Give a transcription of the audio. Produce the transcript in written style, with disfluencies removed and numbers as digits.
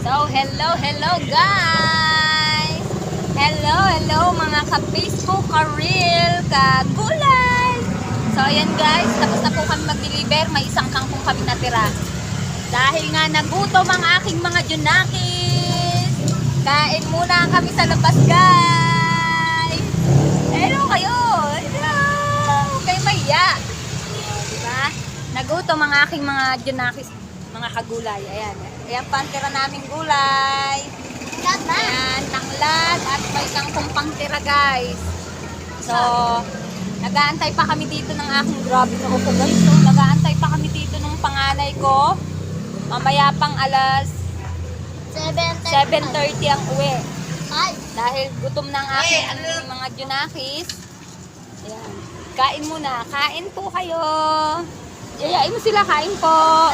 So, hello guys! Hello mga ka-Facebook, ka-reel, ka-gulay! So, ayan guys, tapos na po kami mag-deliver. May isang kangkong kami natira. Dahil nga nagutom ang aking mga junakis. Kain muna kami sa labas guys! Hello kayo! Hello! Huwag kayo mahiya! Diba? Nagutom ang aking mga junakis, mga kagulay. Ayan. Ayan pa ang tira naming gulay. Ayan, tanglad at may kangkong pang tira guys. So, nag-aantay pa kami dito ng aking grabe na upo guys. So, nag-aantay pa kami dito ng panganay ko. Mamaya pang alas 7:30 ang uwi. Dahil gutom ng aking mga junakis. Ayan. Kain muna. Kain po kayo. Yayain mo sila, kain po.